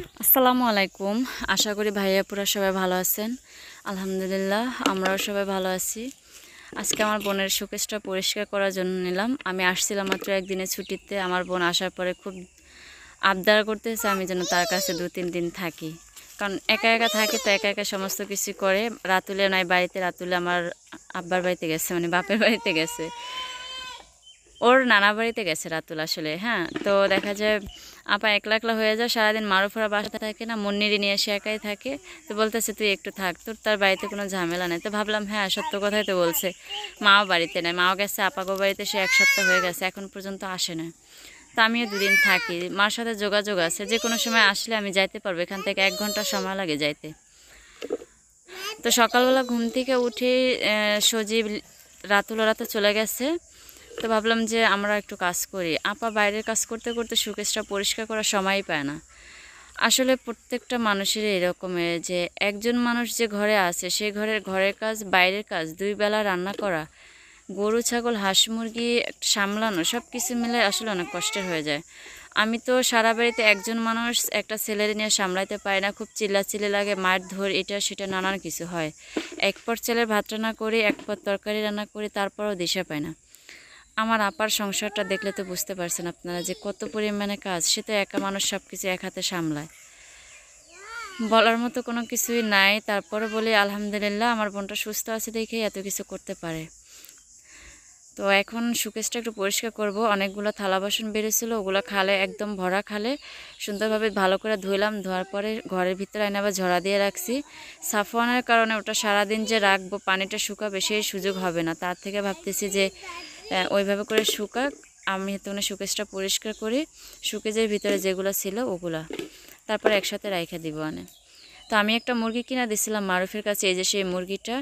আসসালামু আলাইকুম। আশা করি ভাইয়াপুরা সবাই ভালো আছেন। আলহামদুলিল্লাহ আমরাও সবাই ভালো আছি। আজকে আমার বোনের শোকেসটা পরিষ্কার করার জন্য নিলাম। আমি আসছিলাম মাত্র একদিনের ছুটিতে। আমার বোন আসার পরে খুব আবদার করতেছে আমি যেন তার কাছে 2-3 দিন থাকি, কারণ একা একা থাকে তো একা একা সমস্ত কিছু করে। রাতুলে নাই বাড়িতে, রাতুলে আমার আব্বার বাড়িতে গেছে, মানে বাপের বাড়িতে গেছে, ওর নানা বাড়িতে গেছে রাতুল আসলে। হ্যাঁ, তো দেখা যায় আপা একলা একলা হয়ে যায়, সারাদিন মারুফরা বাসাতে থাকে না, মুন্নিরি নিয়ে সে একাই থাকে। তো বলতেছে তুই একটু থাক, তোর তার বাড়িতে কোনো ঝামেলা নেই। তো ভাবলাম হ্যাঁ সত্য কথাই তো বলছে, মাও বাড়িতে নেই, মাও গেছে আপাগো বাড়িতে, সে 1 সপ্তাহ হয়ে গেছে এখন পর্যন্ত আসে না। তো আমিও 2 দিন থাকি, মার সাথে যোগাযোগ আছে, যে কোনো সময় আসলে আমি যাইতে পারবো, এখান থেকে 1 ঘন্টা সময় লাগে যাইতে। তো সকালবেলা ঘুম থেকে উঠে সজীব রাতুল ওরা তো চলে গেছে। তো ভাবলাম যে আমরা একটু কাজ করি। আপা বাইরের কাজ করতে করতে শোকেসটা পরিষ্কার করার সময়ই পায় না। আসলে প্রত্যেকটা মানুষের এরকমের যে একজন মানুষ যে ঘরে আছে, সেই ঘরের কাজ বাইরের কাজ 2 বেলা রান্না করা, গরু ছাগল হাঁস মুরগি সামলানো, সব কিছু মিলে আসলে অনেক কষ্টের হয়ে যায়। আমি তো সারা বাড়িতে একজন মানুষ একটা ছেলে নিয়ে সামলাইতে পারি না, খুব চিল্লাচিল্লি লাগে, মার ধর, এটা সেটা নানান কিছু হয়। এক পর ছেলের ভাত রান্না করি, এক পর তরকারি রান্না করি, তারপরও দিশা পায় না। আমার আপার সংসারটা দেখলে তো বুঝতে পারছেন আপনারা যে কত পরিমাণে কাজ। সে তো একা মানুষ, সব কিছু এক হাতে সামলায়, বলার মতো কোনো কিছুই নাই। তারপরে বলি আলহামদুলিল্লাহ আমার বোনটা সুস্থ আছে দেখে এত কিছু করতে পারে। তো এখন শোকেসটা একটু পরিষ্কার করব। অনেকগুলো থালা বাসন বেরিয়েছিল, ওগুলো খালে একদম ভরা, খালে সুন্দরভাবে ভালো করে ধুইলাম। ধোয়ার পরে ঘরের ভিতরে এনে আবার ঝরা দিয়ে রাখছি। সাফওয়ানের কারণে ওটা সারাদিন যে রাখবো, পানিটা শুকাবে সেই সুযোগ হবে না। তার থেকে ভাবতেছি যে ওইভাবে করে শুকাক, আমি তখন শোকেসটা পরিষ্কার করি, শোকেজের ভিতরে যেগুলো ছিল ওগুলা তারপরে একসাথে রাইখা দিব আনে। তো আমি একটা মুরগি কিনা দিছিলাম মারুফের কাছে, এই যে সেই মুরগিটা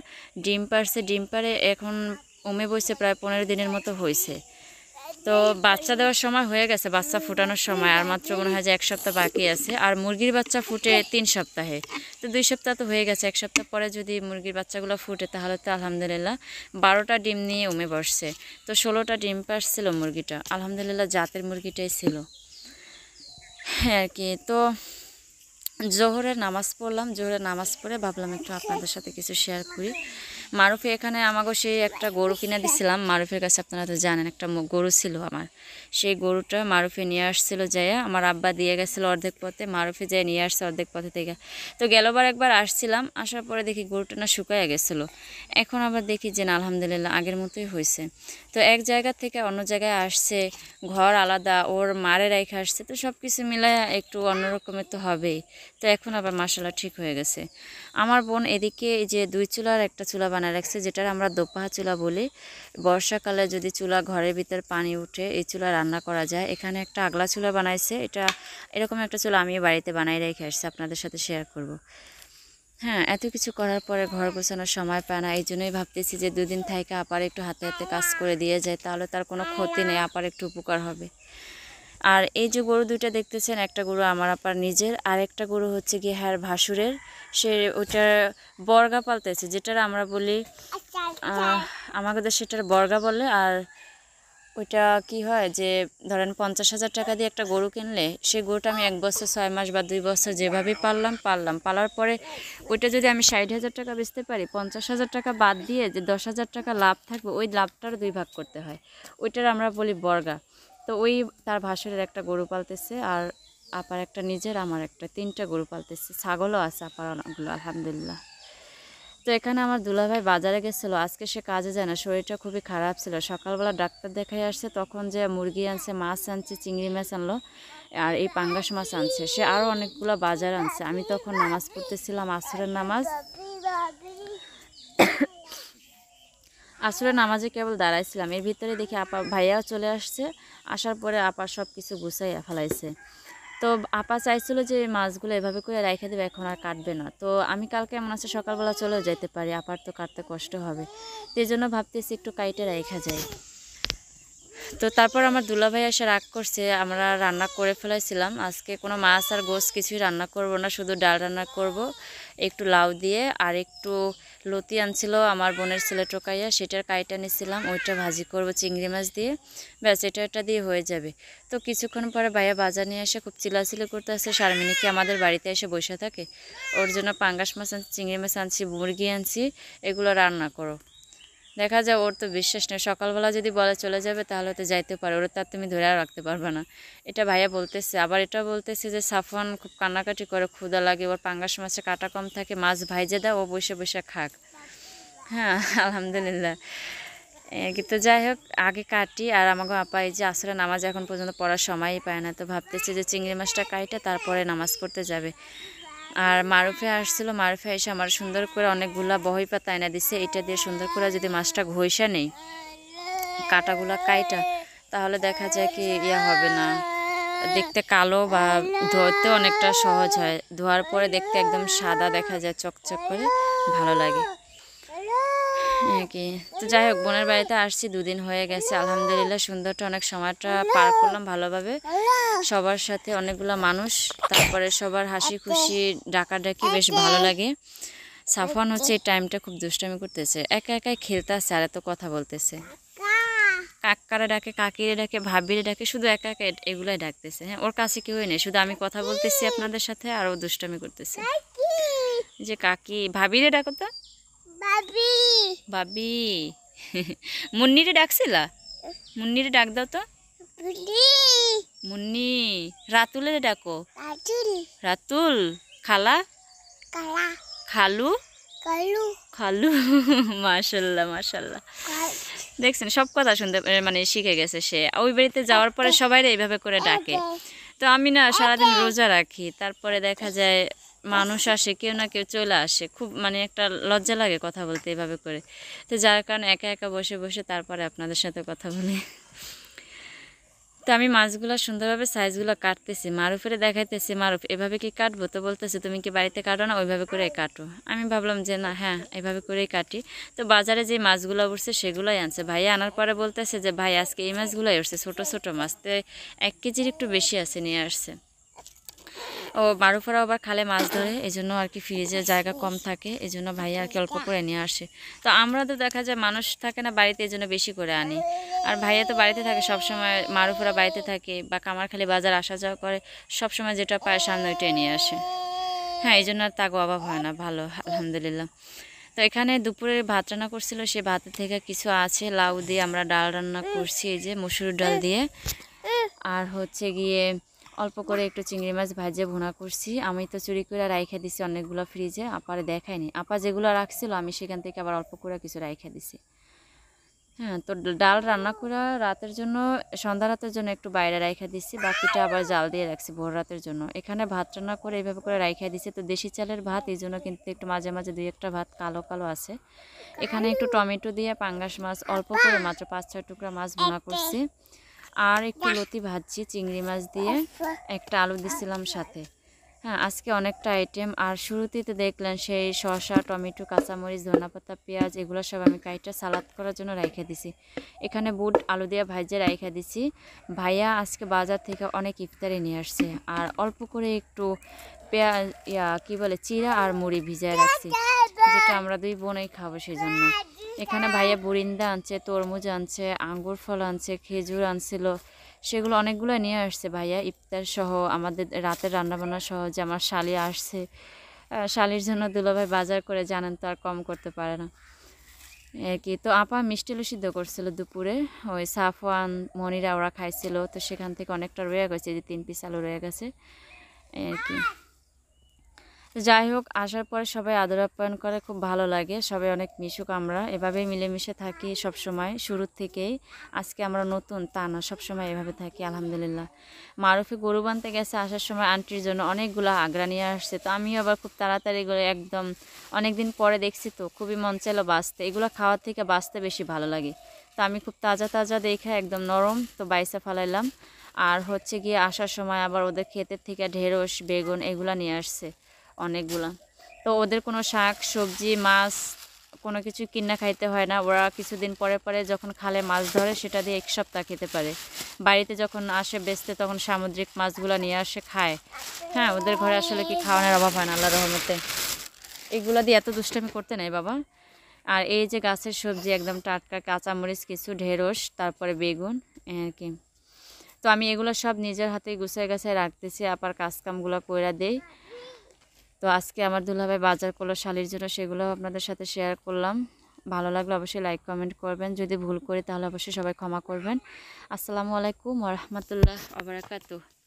ডিম পারছে, ডিম পারে এখন উমে বসে প্রায় 15 দিনের মতো হয়েছে। তো বাচ্চা দেওয়ার সময় হয়ে গেছে, বাচ্চা ফুটানোর সময় আর মাত্র মনে হয় যে 1 সপ্তাহ বাকি আছে। আর মুরগির বাচ্চা ফুটে 3 সপ্তাহে, তো 2 সপ্তাহ তো হয়ে গেছে। 1 সপ্তাহ পরে যদি মুরগির বাচ্চাগুলো ফুটে তাহলে তো আলহামদুলিল্লাহ 12টা ডিম নিয়ে উমে বসছে। তো 16টা ডিম পারছিল মুরগিটা, আলহামদুলিল্লাহ জাতের মুরগিটাই ছিল। হ্যাঁ আর কি। তো জোহরের নামাজ পড়লাম, জোহরের নামাজ পড়ে ভাবলাম একটু আপনাদের সাথে কিছু শেয়ার করি। মারুফে এখানে আমাকে সেই একটা গরু কিনে দিছিলাম মারুফের কাছে, আপনারা তো জানেন একটা গরু ছিল আমার। সেই গরুটা মারুফে নিয়ে আসছিল যাইয়া, আমার আব্বা দিয়ে গেছিলো অর্ধেক পথে, মারুফে যেয়ে নিয়ে আসছে অর্ধেক পথে থেকে। তো গেলবার একবার আসছিলাম, আসার পরে দেখি গরুটা না শুকাইয়া গেছিলো। এখন আবার দেখি যে না আলহামদুলিল্লাহ আগের মতোই হয়েছে। তো এক জায়গা থেকে অন্য জায়গায় আসছে, ঘর আলাদা, ওর মারে রেখে আসছে, তো সব কিছু মিলায় একটু অন্যরকমের তো হবেই। তো এখন আবার মাশাআল্লাহ ঠিক হয়ে গেছে। আমার বোন এদিকে এই যে 2 চুলার একটা চুলা বানায় রাখছে, যেটার আমরা দোপাহা চুলা বলি। বর্ষাকালে যদি চুলা ঘরের ভিতর পানি উঠে এই চুলা রান্না করা যায়। এখানে একটা আগলা চুলা বানাইছে, এটা এরকম একটা চুলা আমি বাড়িতে বানাই রেখে আসছি, আপনাদের সাথে শেয়ার করব। হ্যাঁ, এত কিছু করার পরে ঘর গোছানোর সময় পায় না, এই জন্যই ভাবতেছি যে 2 দিন থেকে আপার একটু হাতে হাতে কাজ করে দিয়ে যায়, তাহলে তার কোনো ক্ষতি নেই, আপার একটু উপকার হবে। আর এই যে গরু 2টা দেখতেছেন, একটা গরু আমার আপার নিজের, আর একটা গরু হচ্ছে গিয়ে হ্যাঁ ভাসুরের। সে ওটার বর্গা পালতেছে, যেটার আমরা বলি আমাদের সেটার বর্গা বলে। আর ওইটা কি হয় যে ধরেন 50,000 টাকা দিয়ে একটা গরু কিনলে, সেই গরুটা আমি 1 বছর 6 মাস বা 2 বছর যেভাবেই পালার পরে ওইটা যদি আমি 60,000 টাকা বেচতে পারি, 50,000 টাকা বাদ দিয়ে যে 10,000 টাকা লাভ থাকবে, ওই লাভটার 2 ভাগ করতে হয়, ওইটার আমরা বলি বর্গা। তো ওই তার ভাসুরের একটা গরু পালতেছে, আর আপার একটা নিজের, আমার একটা, 3টা গরু পালতেছে, ছাগলও আছে আপার অনেকগুলো আলহামদুলিল্লাহ। তো এখানে আমার দুলাভাই বাজারে গেছিলো, আজকে সে কাজে যায় না, শরীরটা খুবই খারাপ ছিল। সকালবেলা ডাক্তার দেখাই আসছে, তখন যে মুরগি আনছে, মাছ আনছে, চিংড়ি মাছ আনলো, আর এই পাঙ্গাস মাছ আনছে, সে আরও অনেকগুলো বাজার আনছে। আমি তখন নামাজ পড়তেছিলাম, আসরের নামাজ। আসরের নামাজে কেবল দাঁড়াইছিলাম, এর ভিতরে দেখি আপা ভাইয়াও চলে আসছে। আসার পরে আপা সব কিছু গুছাইয়া ফেলাইছে। তো আপা চাইছিল যে এই মাছগুলো এভাবে করে রেখে দেবে, এখন আর কাটবে না। তো আমি কালকে এমন আছে সকালবেলা চলেও যেতে পারি, আপার তো কাটতে কষ্ট হবে, তো এই জন্য ভাবতেছি একটু কাইটে রেখা যায়। তো তারপর আমার দুলাভাই এসে রাগ করছে, আমরা রান্না করে ফেলাইছিলাম। আজকে কোনো মাছ আর গোশ কিছুই রান্না করব না, শুধু ডাল রান্না করব, একটু লাউ দিয়ে আর একটু লতি আনছিল আমার বোনের ছেলে টোকাইয়া, সেটার কাইটা নিয়েছিলাম, ওইটা ভাজি করব চিংড়ি মাছ দিয়ে, ব্যাস এটা দিয়ে হয়ে যাবে। তো কিছুক্ষণ পরে ভাইয়া বাজার নিয়ে এসে খুব চিলাচিলি করতে আসছে, শারমিনীকে আমাদের বাড়িতে এসে বসে থাকে, ওর জন্য পাঙ্গাস মাছ আনছি, চিংড়ি মাছ আনছি, মুরগি আনছি, এগুলো রান্না করো। দেখা যায় ওর তো বিশ্বাস নেই, সকালবেলা যদি বলে চলে যাবে তাহলে তো যাইতে পারে, ওর তার তুমি ধরে রাখতে পারবে না। এটা ভাইয়া বলতেছে, আবার এটা বলতেছে যে সাফওয়ান খুব কান্নাকাটি করে, ক্ষুধা লাগে, ওর পাঙ্গাস মাছে কাটা কম থাকে, মাছ ভাইজে দাও, ও বসে বসে খাক। হ্যাঁ আলহামদুলিল্লাহ। কিন্তু যাই হোক, আগে কাটি। আর আমাকে আপা এই যে আসলে নামাজ এখন পর্যন্ত পড়ার সময়ই পায় না, তো ভাবতেছি যে চিংড়ি মাছটা কাইটা তারপরে নামাজ পড়তে যাবে। আর মারুফে আসছিল, মারুফে এসে আমার সুন্দর করে অনেকগুলা বহি পাতা এনে দিছে, এটা দিয়ে সুন্দর করে যদি মাছটা ঘষা নেই, কাটাগুলা কাইটা, তাহলে দেখা যায় কি হবে না, দেখতে কালো বা ধোয়াতে অনেকটা সহজ হয়, ধোয়ার পরে দেখতে একদম সাদা দেখা যায়, চকচক করে ভালো লাগে কি। তো যাই হোক, বোনের বাড়িতে আসছি, 2 দিন হয়ে গেছে, আলহামদুলিল্লাহ সুন্দরটা অনেক সময়টা পার করলাম ভালোভাবে, সবার সাথে অনেকগুলো মানুষ, তারপরে সবার হাসি খুশি ডাকাডাকি বেশ ভালো লাগে। সাফওয়ান হচ্ছে এই টাইমটা খুব দুষ্টামি করতেছে, একা একাই খেলতে আসছে আর এত কথা বলতেছে, কাকারা ডাকে, কাকিরে ডাকে, ভাবিরে ডাকে, শুধু একা একা এগুলাই ডাকতেছে। হ্যাঁ, ওর কাছে কেউই নেই, শুধু আমি কথা বলতেছি আপনাদের সাথে আর ও দুষ্টামি করতেছে। যে কাকি, ভাবিরে ডাকো তো, ভাবি। মুন্নিরে ডাকছিলা, মুন্নিরে ডাক দাও তো, মুন্নি। রাতুলে ডাকো, রাতুল। খালা, খালু, খালু। মাশাল্লাহ মাশাল্লাহ, দেখছেন সব কথা শুনতে মানে শিখে গেছে সে। ওই বাড়িতে যাওয়ার পরে সবাই এইভাবে করে ডাকে। তো আমি না সারাদিন রোজা রাখি, তারপরে দেখা যায় মানুষ আসে, কেউ না কেউ চলে আসে, খুব মানে একটা লজ্জা লাগে কথা বলতে এভাবে করে। তো যার কারণে একা একা বসে বসে তারপরে আপনাদের সাথে কথা বলি। তো আমি মাছগুলো সুন্দরভাবে সাইজগুলো কাটতেছি, মারুফের দেখাইতেছি, মারুফ এভাবে কি কাটবো, তো বলতেছে তুমি কি বাড়িতে কাটো না, ওইভাবে করে কাটো। আমি ভাবলাম যে না, হ্যাঁ এভাবে করেই কাটি। তো বাজারে যে মাছগুলো উঠছে সেগুলোই আনছে ভাইয়া, আনার পরে বলতেছে যে ভাই আজকে এই মাছগুলোই উঠছে, ছোটো ছোটো মাছ, তো 1 কেজির একটু বেশি আছে, নিয়ে আসছে। ও মারুফারা আবার খালে মাছ ধরে, এই জন্য আর কি ফ্রিজে জায়গা কম থাকে, এই জন্য ভাইয়া আর কি অল্প করে নিয়ে আসে। তো আমরা তো দেখা যায় মানুষ থাকে না বাড়িতে, এই জন্য বেশি করে আনি। আর ভাইয়া তো বাড়িতে থাকে সবসময়, মারুফারা বাড়িতে থাকে বা কামারখালি বাজার আসা যাওয়া করে, সবসময় যেটা পায় সামনে ওইটাই নিয়ে আসে। হ্যাঁ, এই জন্য আর তাগো অভাব হয় না, ভালো আলহামদুলিল্লাহ। তো এখানে দুপুরে ভাত রান্না করছিল, সে ভাতের থেকে কিছু আছে, লাউ দিয়ে আমরা ডাল রান্না করছি, এই যে মসুর ডাল দিয়ে, আর হচ্ছে গিয়ে অল্প করে একটু চিংড়ি মাছ ভাজে ভুনা করছি। আমি তো চুরি করে রাইখা দিছি অনেকগুলো ফ্রিজে, আপারে দেখায়নি, আপা যেগুলো রাখছিল আমি সেখান থেকে আবার অল্প করে কিছু রাইখা দিছি। হ্যাঁ, তো ডাল রান্না করে রাতের জন্য, সন্ধ্যা রাতের জন্য একটু বাইরে রাইখা দিছি, বাকিটা আবার জাল দিয়ে রাখছি ভোর রাতের জন্য। এখানে ভাত রান্না করে এইভাবে করে রাইখা দিছি, তো দেশি চালের ভাত, এই জন্য কিন্তু একটু মাঝে মাঝে 2-1টা ভাত কালো কালো আছে। এখানে একটু টমেটো দিয়ে পাঙ্গাস মাছ অল্প করে মাত্র 5-6 টুকরা মাছ ভুনা করছি, আর একটু লতি ভাজছি চিংড়ি মাছ দিয়ে, একটা আলু দিছিলাম সাথে। হ্যাঁ, আজকে অনেকটা আইটেম। আর শুরুতেই তো দেখলেন সেই শসা, টমেটো, কাঁচামরিচ, ধনেপাতা, পেঁয়াজ, এগুলো সব আমি কাইটা সালাদ করার জন্য রাইখা দিছি। এখানে বুট আলু দিয়ে ভাজে রাইখা দিছি। ভাইয়া আজকে বাজার থেকে অনেক ইফতারি নিয়ে আসছে, আর অল্প করে একটু পেঁয়াজ কি বলে চিরা আর মুড়ি ভিজায় রাখছি, যেটা আমরা 2 বোনেই খাবো সেই জন্য। এখানে ভাইয়া বুরিন্দা আনছে, তরমুজ আনছে, আঙ্গুর ফল আনছে, খেজুর আনছিল, সেগুলো অনেকগুলো নিয়ে আসছে ভাইয়া ইফতার সহ, আমাদের রাতের রান্নাবান্না সহ। যে আমার শালি আসছে, শালির জন্য দুলাভাই বাজার করে, জানেন তো আর কম করতে পারে না কি। তো আপা মিষ্টি আলু সিদ্ধ করছিল দুপুরে, ওই সাফওয়ান মনিরা ওরা খাইছিল, তো সেখান থেকে অনেকটা রয়ে গেছে, যে 3 পিস আলু রয়ে গেছে আর কি। যাই হোক, আসার পরে সবাই আদর আপ্যায়ন করে, খুব ভালো লাগে, সবাই অনেক মিশুক, আমরা এভাবেই মিলেমিশে থাকি সব সময়, শুরুর থেকেই। আজকে আমরা নতুন তা না, সবসময় এভাবে থাকি আলহামদুলিল্লাহ। মারুফি গরু বানতে গেছে, আসার সময় আন্টির জন্য অনেকগুলো আগড়া নিয়ে আসছে, তো আমিও আবার খুব তাড়াতাড়ি করে, একদম অনেক দিন পরে দেখছি তো খুবই মন চাইলো বাঁচতে, এগুলো খাওয়ার থেকে বাঁচতে বেশি ভালো লাগে। তো আমি খুব তাজা তাজা দেখে একদম নরম, তো বাইসা ফালাইলাম। আর হচ্ছে গিয়ে আসার সময় আবার ওদের ক্ষেতের থেকে ঢেঁড়স, বেগুন এগুলা নিয়ে আসছে অনেকগুলা। তো ওদের কোনো শাক সবজি মাছ কোনো কিছু কিনা খাইতে হয় না, ওরা কিছুদিন পরে পরে যখন খালে মাছ ধরে সেটা দিয়ে 1 সপ্তাহ খেতে পারে। বাড়িতে যখন আসে বেচতে, তখন সামুদ্রিক মাছগুলো নিয়ে আসে খায়। হ্যাঁ, ওদের ঘরে আসলে কি খাওয়ানোর অভাব হয় না আল্লাহর রহমতে। এগুলো দিয়ে এত দুষ্টামি করতে নেই বাবা। আর এই যে গাছের সবজি একদম টাটকা, কাঁচামরিচ কিছু, ঢেঁড়স, তারপরে বেগুন আর কি। তো আমি এগুলো সব নিজের হাতে গুছায় গাছায় রাখতেছি, আবার কাজকামগুলো কইরা দেই। তো আজকে আমার দুলাভাই বাজার করলো শালির জন্য, সেগুলো আপনাদের সাথে শেয়ার করলাম। ভালো লাগলে অবশ্যই লাইক কমেন্ট করবেন, যদি ভুল করি তাহলে অবশ্যই সবাই ক্ষমা করবেন। আসসালামু আলাইকুম ওয়া রাহমাতুল্লাহ ওয়া বারাকাতুহু।